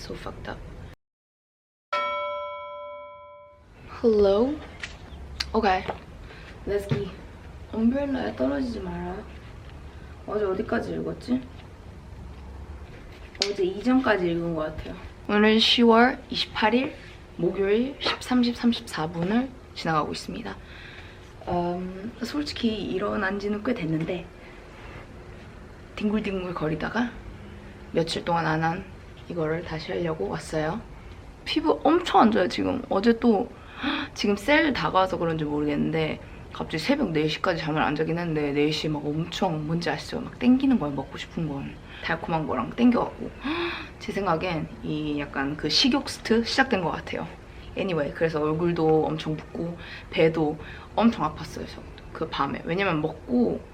So fucked up. Hello? Okay. Let's go. 엄브렐라에 떨어지지 마라. 어제 어디까지 읽었지? 어제 이전까지 읽은 것 같아요. 오늘 10월 28일 목요일 13시 34분을 지나가고 있습니다. 솔직히 일어난 지는 꽤 됐는데 뒹굴뒹굴 거리다가 며칠 동안 안 한 이거를 다시 하려고 왔어요. 피부 엄청 안 좋아요 지금. 어제 또 지금 셀 다가와서 그런지 모르겠는데 갑자기 새벽 4시까지 잠을 안 자긴 했는데 4시 막 엄청 뭔지 아시죠? 막 땡기는 거예요. 먹고 싶은 건. 달콤한 거랑 땡겨갖고 제 생각엔 이 약간 그 식욕스트 시작된 것 같아요. anyway 그래서 얼굴도 엄청 붓고 배도 엄청 아팠어요. 그 밤에. 왜냐면 먹고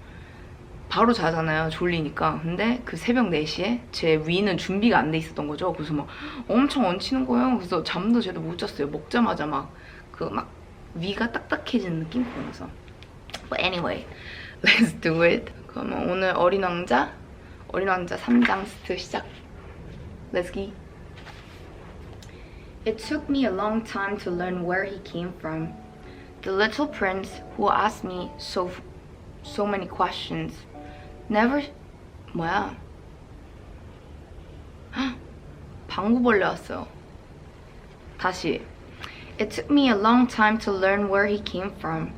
바로 자잖아요. 졸리니까. 근데 그 새벽 4시에 제 위는 준비가 안 돼 있었던 거죠. 그래서 막 엄청 얹히는 거예요. 그래서 잠도 제대로 못 잤어요. 먹자마자 막 위가 딱딱해지는 느낌? 그러면서. But anyway, let's do it. 그러면 오늘 어린 왕자 3장 스트 시작. Let's go. It took me a long time to learn where he came from. The little prince who asked me so many questions. Never... 뭐야? 방구벌레 왔어요. 다시. It took me a long time to learn where he came from.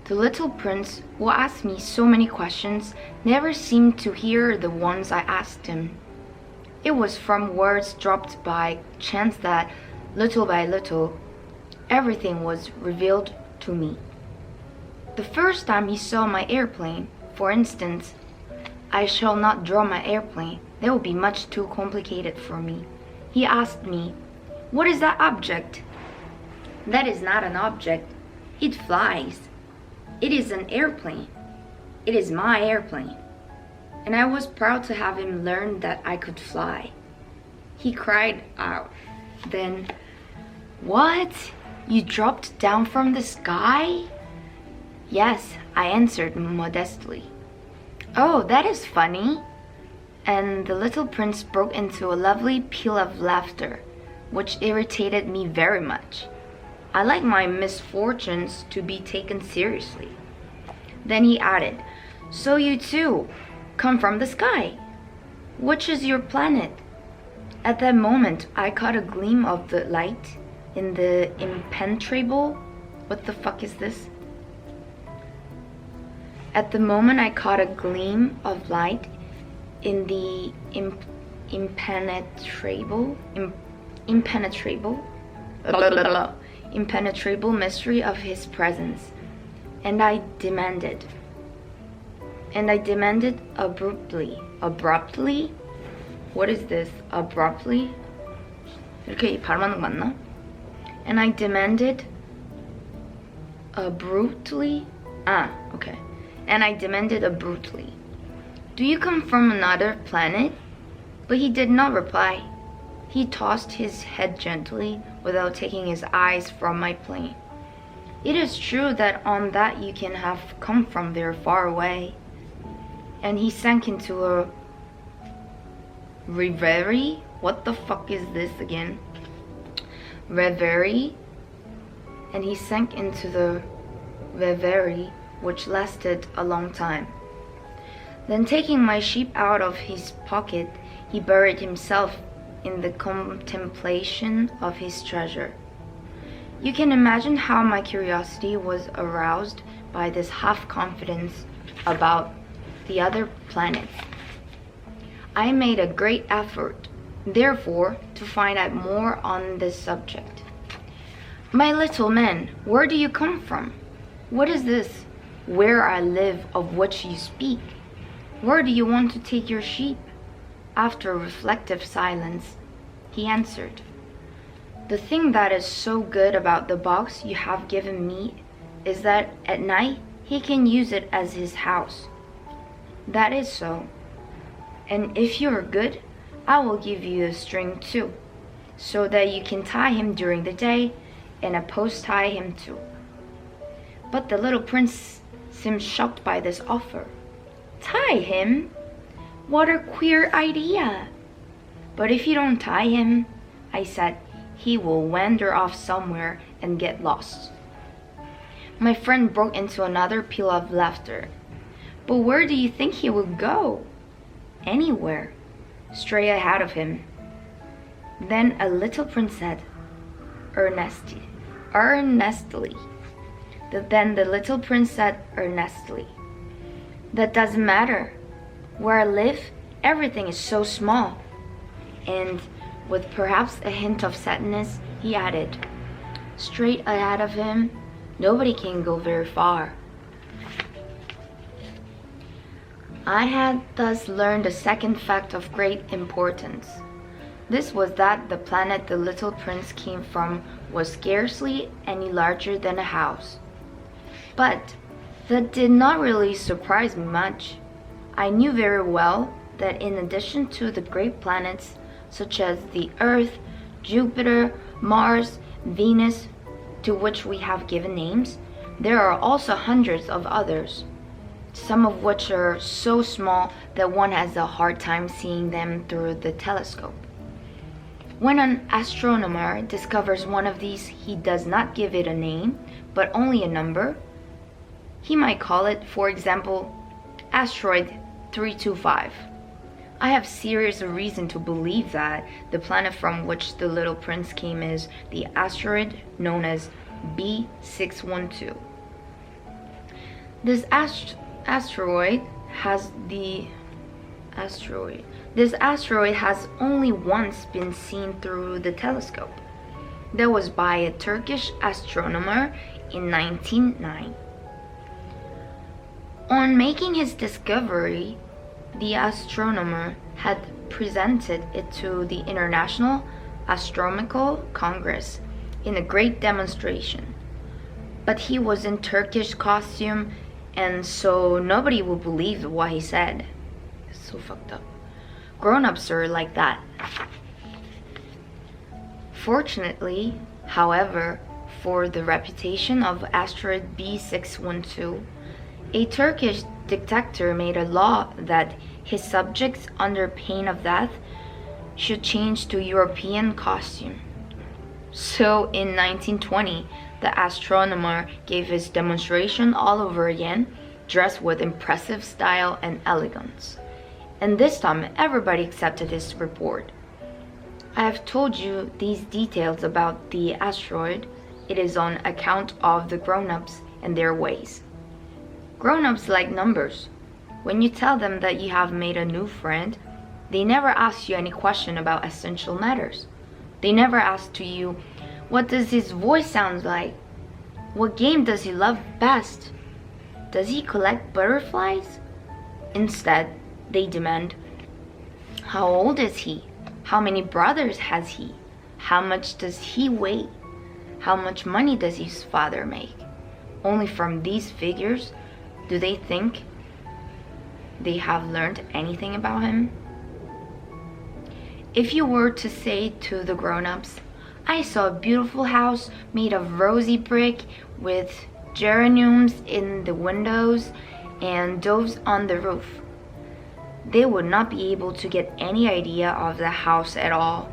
The little prince, who asked me so many questions, never seemed to hear the ones I asked him. It was from words dropped by chance that, little by little, everything was revealed to me. The first time he saw my airplane, for instance, I shall not draw my airplane. That would be much too complicated for me. He asked me, "What is that object?" That is not an object. It flies. It is an airplane. It is my airplane. And I was proud to have him learn that I could fly. He cried out. Then, "What? You dropped down from the sky?" "Yes," I answered modestly. "Oh, that is funny." And the little prince broke into a lovely peal of laughter, which irritated me very much. I like my misfortunes to be taken seriously. Then he added, "So you too come from the sky. Which is your planet?" At that moment, I caught a gleam of the light in the impenetrable... What the fuck is this? At the moment, I caught a gleam of light in the impenetrable mystery of his presence, and I demanded abruptly. What is this? Abruptly? 이렇게 발음하는 거 맞나? And I demanded abruptly. Okay. And I demanded abruptly, "Do you come from another planet?" But he did not reply. He tossed his head gently without taking his eyes from my plane. "It is true that on that you can have come from there far away." And he sank into a reverie. What the fuck is this again? Reverie. And he sank into the reverie, which lasted a long time. Then taking my sheep out of his pocket, he buried himself in the contemplation of his treasure. You can imagine how my curiosity was aroused by this half-confidence about the other planets. I made a great effort, therefore, to find out more on this subject. "My little man, where do you come from? What is this, where I live, of which you speak? Where do you want to take your sheep?" After a reflective silence, he answered, "The thing that is so good about the box you have given me is that at night he can use it as his house." "That is so. And if you are good, I will give you a string too, so that you can tie him during the day and a post tie him too." But the little prince seemed shocked by this offer. "Tie him? What a queer idea! But if you don't tie him, I said he will wander off somewhere and get lost. My friend broke into another peal of laughter. But where do you think he would go? Anywhere, straight ahead of him. Then a little prince said, earnestly. Then the little prince said earnestly, that doesn't matter. Where I live, everything is so small. And with perhaps a hint of sadness, he added, straight ahead of him, nobody can go very far. I had thus learned a second fact of great importance. This was that the planet the little prince came from was scarcely any larger than a house. But that did not really surprise me much. I knew very well that in addition to the great planets such as the Earth, Jupiter, Mars, Venus, to which we have given names, there are also hundreds of others, some of which are so small that one has a hard time seeing them through the telescope. When an astronomer discovers one of these, he does not give it a name, but only a number. He might call it, for example, asteroid 325. I have serious reason to believe that the planet from which the little prince came is the asteroid known as B612. This asteroid has only once been seen through the telescope. That was by a Turkish astronomer in 1909. On making his discovery, the astronomer had presented it to the International Astronomical Congress in a great demonstration. But he was in Turkish costume, and so nobody would believe what he said. It's so fucked up. Grown-ups are like that. Fortunately, however, for the reputation of asteroid B612, a Turkish dictator made a law that his subjects, under pain of death, should change to European costume. So in 1920, the astronomer gave his demonstration all over again, dressed with impressive style and elegance. And this time, everybody accepted his report. I have told you these details about the asteroid. It is on account of the grown-ups and their ways. Grown-ups like numbers. When you tell them that you have made a new friend, they never ask you any question about essential matters. They never ask to you, what does his voice sound like? What game does he love best? Does he collect butterflies? Instead, they demand, how old is he? How many brothers has he? How much does he weigh? How much money does his father make? Only from these figures do they think they have learned anything about him? If you were to say to the grown-ups, I saw a beautiful house made of rosy brick with geraniums in the windows and doves on the roof, they would not be able to get any idea of the house at all.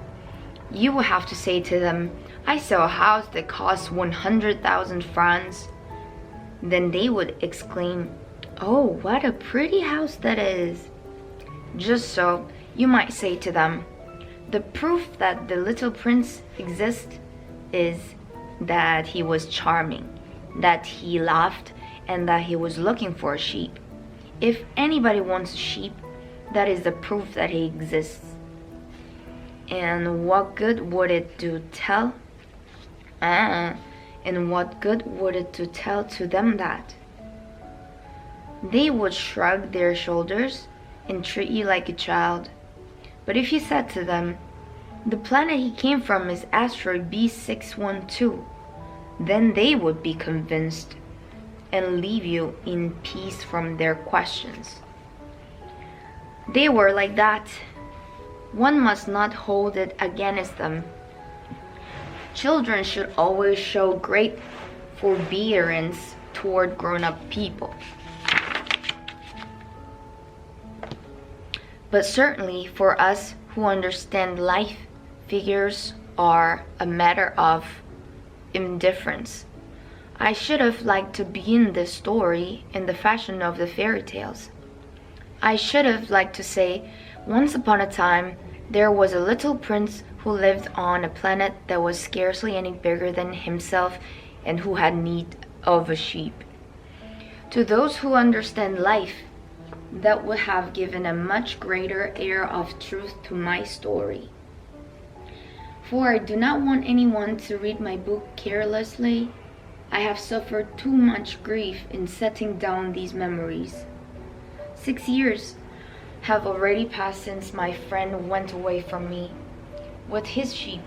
You would have to say to them, I saw a house that cost 100,000 francs. Then they would exclaim, oh, what a pretty house that is. Just so, you might say to them, the proof that the little prince exists is that he was charming, that he laughed, and that he was looking for a sheep. If anybody wants a sheep, that is the proof that he exists. And what good would it do tell? And what good would it to tell to them that? They would shrug their shoulders and treat you like a child. But if you said to them, the planet he came from is asteroid B612, then they would be convinced and leave you in peace from their questions. They were like that. One must not hold it against them. Children should always show great forbearance toward grown-up people. But certainly for us who understand life, figures, are a matter of indifference. I should have liked to begin this story in the fashion of the fairy tales. I should have liked to say, once upon a time, there was a little prince who lived on a planet that was scarcely any bigger than himself and who had need of a sheep. To those who understand life, that would have given a much greater air of truth to my story. For I do not want anyone to read my book carelessly. I have suffered too much grief in setting down these memories. 6 years have already passed since my friend went away from me with his sheep.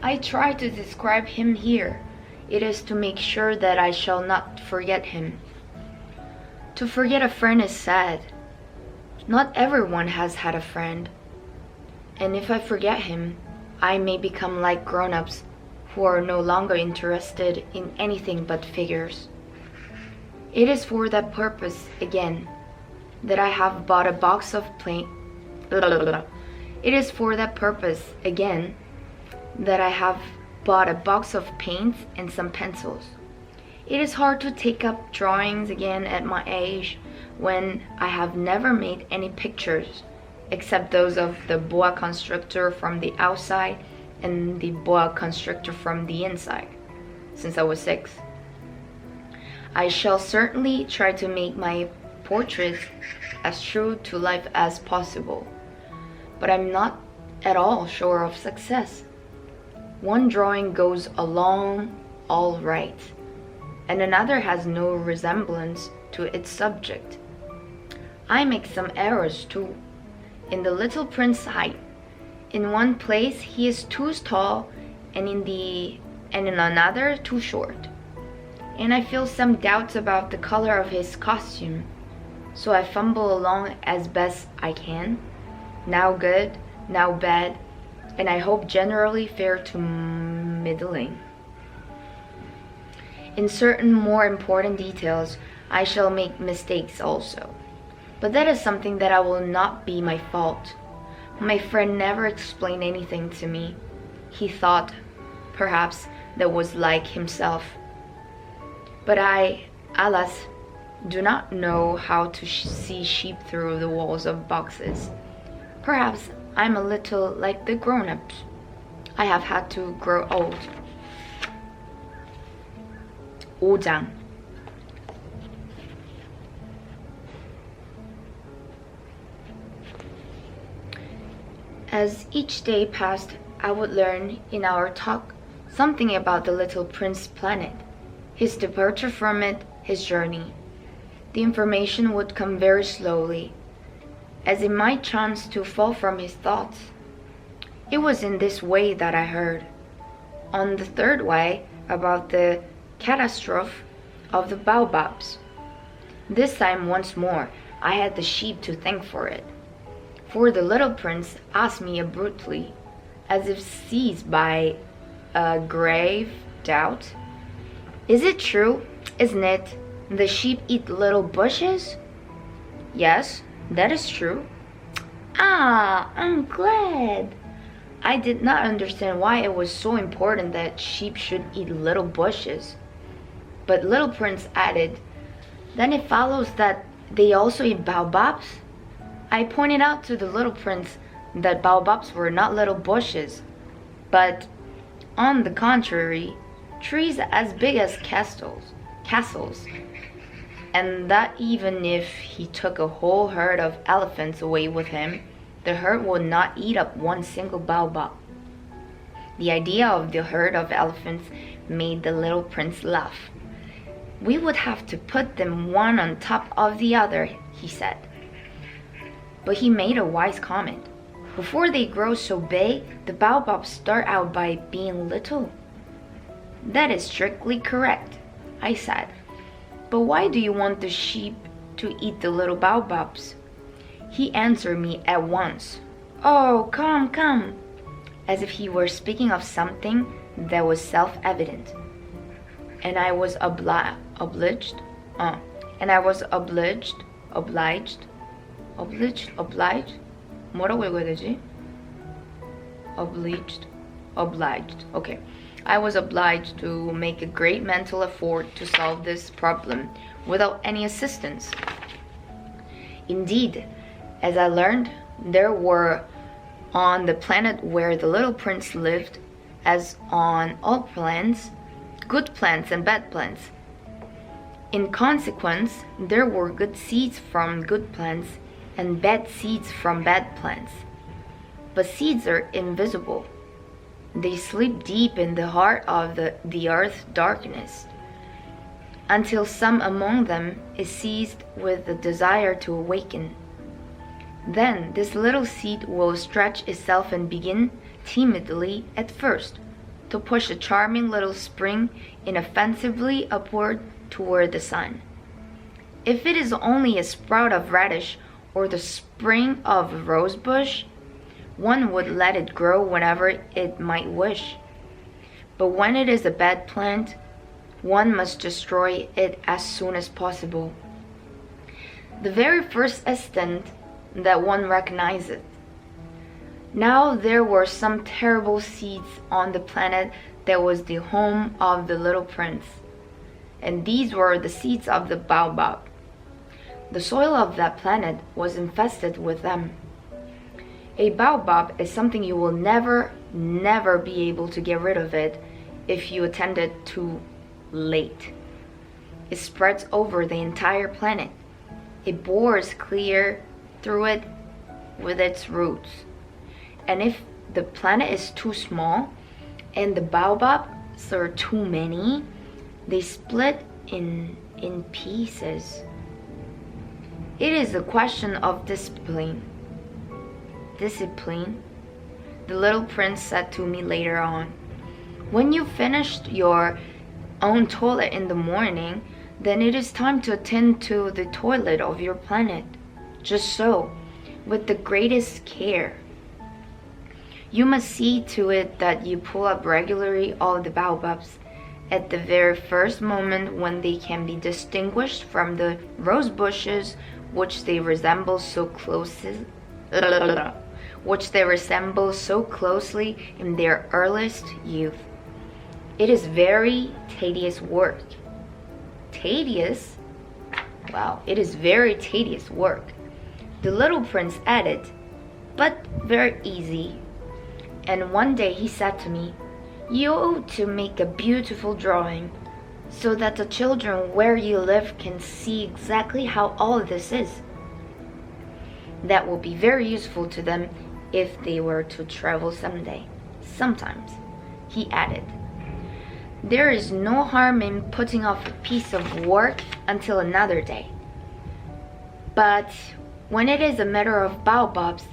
I try to describe him here. It is to make sure that I shall not forget him. To forget a friend is sad. Not everyone has had a friend. And if I forget him, I may become like grown-ups who are no longer interested in anything but figures. It is for that purpose, again, that I have bought a box of It is for that purpose, again, that I have bought a box of paints and some pencils. It is hard to take up drawings again at my age when I have never made any pictures except those of the boa constrictor from the outside and the boa constrictor from the inside, since I was 6. I shall certainly try to make my portraits as true to life as possible, but I'm not at all sure of success. One drawing goes along all right, and another has no resemblance to its subject. I make some errors too. In the little prince's height, in one place he is too tall, and in another too short. And I feel some doubts about the color of his costume, so I fumble along as best I can, now good, now bad, and I hope generally fair to middling. In certain more important details, I shall make mistakes also, but that is something that I will not be my fault. My friend never explained anything to me. He thought, perhaps, that was like himself. But I, alas, do not know how to see sheep through the walls of boxes. Perhaps I'm a little like the grown-ups. I have had to grow old. 5장. As each day passed, I would learn in our talk something about the little prince planet, his departure from it, his journey. The information would come very slowly, as it might chance to fall from his thoughts. It was in this way that I heard. On the third way, about the catastrophe of the baobabs. This time once more, I had the sheep to thank for it. For the little prince asked me abruptly, as if seized by a grave doubt, "Is it true, isn't it, the sheep eat little bushes?" "Yes, that is true." "Ah, I'm glad." I did not understand why it was so important that sheep should eat little bushes. But little prince added, "Then it follows that they also eat baobabs?" I pointed out to the little prince that baobabs were not little bushes, but, on the contrary, trees as big as castles, and that even if he took a whole herd of elephants away with him, the herd would not eat up one single baobab. The idea of the herd of elephants made the little prince laugh. "We would have to put them one on top of the other," he said. But he made a wise comment. "Before they grow so big, the baobabs start out by being little." "That is strictly correct," I said. "But why do you want the sheep to eat the little baobabs?" He answered me at once. "Oh, come," as if he were speaking of something that was self-evident. And I was obliged. 뭐라고 읽어야 되지? Obliged. obliged. Okay. I was obliged to make a great mental effort to solve this problem without any assistance. Indeed, as I learned, there were on the planet where the little prince lived, as on all plants, good plants and bad plants. In consequence, there were good seeds from good plants and bad seeds from bad plants. But seeds are invisible. They sleep deep in the heart of the earth's darkness, until some among them is seized with the desire to awaken. Then this little seed will stretch itself and begin, timidly at first, to push a charming little spring inoffensively upward toward the sun. If it is only a sprout of radish or the spring of a rose bush, one would let it grow whenever it might wish. But when it is a bad plant, one must destroy it as soon as possible. The very first instant that one recognizes it. Now there were some terrible seeds on the planet that was the home of the little prince, and these were the seeds of the baobab. The soil of that planet was infested with them. A baobab is something you will never be able to get rid of it if you attend it too late. It spreads over the entire planet. It bores clear through it with its roots. And if the planet is too small and the baobabs are too many, they split in pieces. It is a question of discipline. Discipline, the little prince said to me later on. When you've finished your own toilet in the morning, then it is time to attend to the toilet of your planet. Just so, with the greatest care. You must see to it that you pull up regularly all the baobabs at the very first moment when they can be distinguished from the rose bushes which they resemble so closely in their earliest youth. It is very tedious work. Tedious? Wow, it is very tedious work. The little prince added, but very easy. And one day he said to me, "You ought to make a beautiful drawing, so that the children where you live can see exactly how all this is. That will be very useful to them if they were to travel someday. Sometimes," he added. There is no harm in putting off a piece of work until another day. But when it is a matter of baobabs,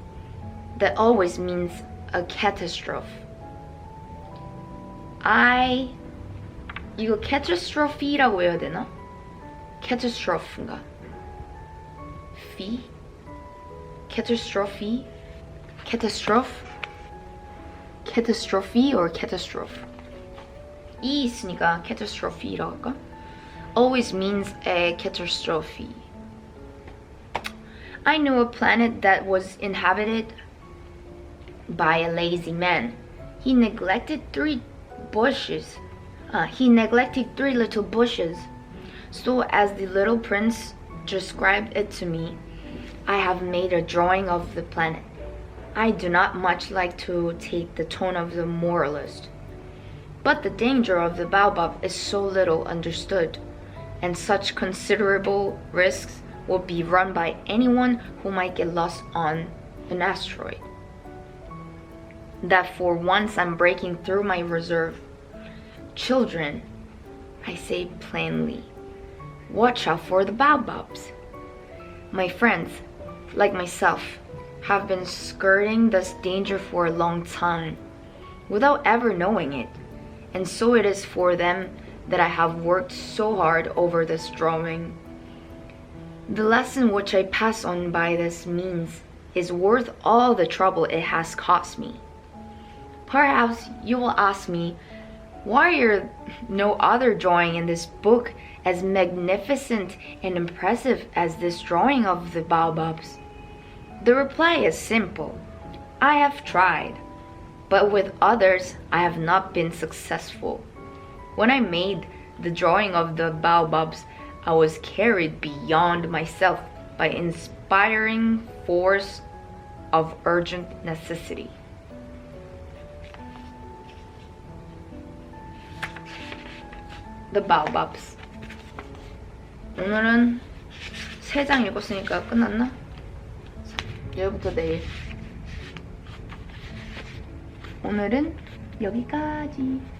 that always means a catastrophe. 이거 catastrophe라고 해야 되나? catastrophe인가? catastrophe or catastrophe? 이 있으니까 catastrophe라고 할까? Always means a catastrophe. I knew a planet that was inhabited by a lazy man. He neglected three little bushes. So as the little prince described it to me, I have made a drawing of the planet. I do not much like to take the tone of the moralist, but the danger of the baobab is so little understood, and such considerable risks will be run by anyone who might get lost on an asteroid, that for once I'm breaking through my reserve. Children, I say plainly, watch out for the baobabs. My friends, like myself, have been skirting this danger for a long time, without ever knowing it, and so it is for them that I have worked so hard over this drawing. The lesson which I pass on by this means is worth all the trouble it has cost me. Perhaps you will ask me, why are no other drawing in this book as magnificent and impressive as this drawing of the baobabs? The reply is simple. I have tried. but with others I have not been successful. When I made the drawing of the baobabs, I was carried beyond myself by inspiring force of urgent necessity. The baobabs. 오늘은 3장 읽었으니까 끝났나? 내일부터 내일. 오늘은 여기까지.